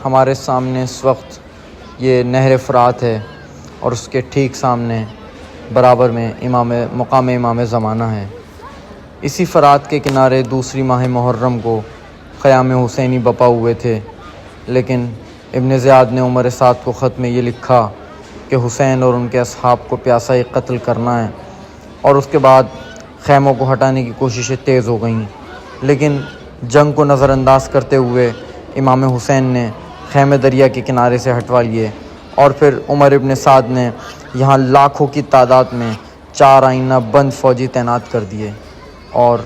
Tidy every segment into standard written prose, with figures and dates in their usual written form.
ہمارے سامنے اس وقت یہ نہر فرات ہے اور اس کے ٹھیک سامنے برابر میں مقام امام زمانہ ہے۔ اسی فرات کے کنارے دوسری ماہ محرم کو خیام حسینی بپا ہوئے تھے، لیکن ابن زیاد نے عمر سعد کو خط میں یہ لکھا کہ حسین اور ان کے اصحاب کو پیاسا قتل کرنا ہے، اور اس کے بعد خیموں کو ہٹانے کی کوششیں تیز ہو گئیں، لیکن جنگ کو نظر انداز کرتے ہوئے امام حسین نے خیمے دریا کے کنارے سے ہٹوا لیے، اور پھر عمر ابن سعد نے یہاں لاکھوں کی تعداد میں 4 آئینہ بند فوجی تعینات کر دیے اور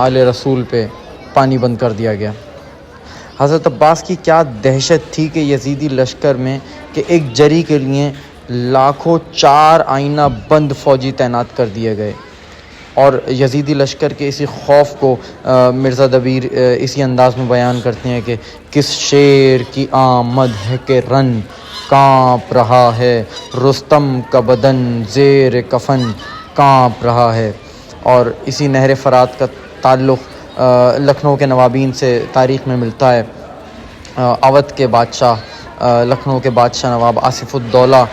آل رسول پہ پانی بند کر دیا گیا۔ حضرت عباس کی کیا دہشت تھی کہ یزیدی لشکر میں کہ ایک جری کے لیے لاکھوں 4 آئینہ بند فوجی تعینات کر دیے گئے، اور یزیدی لشکر کے اسی خوف کو مرزا دبیر اسی انداز میں بیان کرتے ہیں کہ کس شیر کی آمد ہے کہ رن کانپ رہا ہے، رستم کا بدن زیر کفن کانپ رہا ہے۔ اور اسی نہر فرات کا تعلق لکھنؤ کے نوابین سے تاریخ میں ملتا ہے۔ اودھ کے بادشاہ لکھنؤ کے بادشاہ نواب آصف الدولہ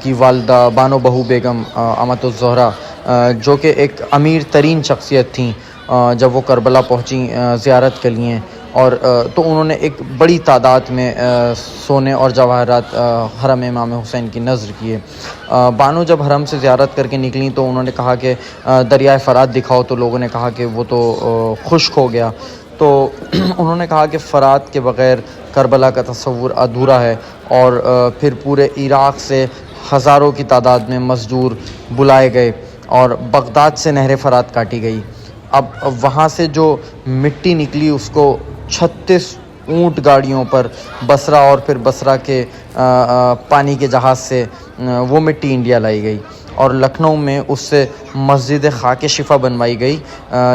کی والدہ بانو بہو بیگم امۃ الزہرا، جو کہ ایک امیر ترین شخصیت تھیں، جب وہ کربلا پہنچیں زیارت کے لیے، اور تو انہوں نے ایک بڑی تعداد میں سونے اور جواہرات حرم امام حسین کی نذر کیے۔ بانو جب حرم سے زیارت کر کے نکلیں تو انہوں نے کہا کہ دریائے فرات دکھاؤ، تو لوگوں نے کہا کہ وہ تو خشک ہو گیا، تو انہوں نے کہا کہ فرات کے بغیر کربلا کا تصور ادھورا ہے، اور پھر پورے عراق سے ہزاروں کی تعداد میں مزدور بلائے گئے اور بغداد سے نہر فرات کاٹی گئی۔ اب وہاں سے جو مٹی نکلی اس کو 36 اونٹ گاڑیوں پر بصرہ اور پھر بصرہ کے پانی کے جہاز سے وہ مٹی انڈیا لائی گئی، اور لکھنؤ میں اس سے مسجد خاک شفا بنوائی گئی،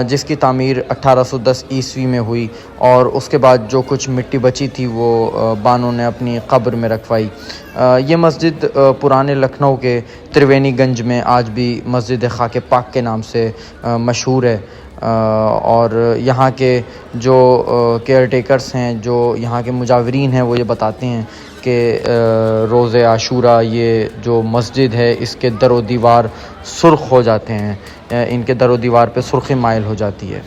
جس کی تعمیر 1810 عیسوی میں ہوئی، اور اس کے بعد جو کچھ مٹی بچی تھی وہ بانو نے اپنی قبر میں رکھوائی۔ یہ مسجد پرانے لکھنؤ کے تریوینی گنج میں آج بھی مسجد خاک پاک کے نام سے مشہور ہے، اور یہاں کے جو کیئر ٹیکرز ہیں، جو یہاں کے مجاورین ہیں، وہ یہ بتاتے ہیں کہ روز عاشوراء یہ جو مسجد ہے اس کے در و دیوار سرخ ہو جاتے ہیں، ان کے در و دیوار پہ سرخی مائل ہو جاتی ہے۔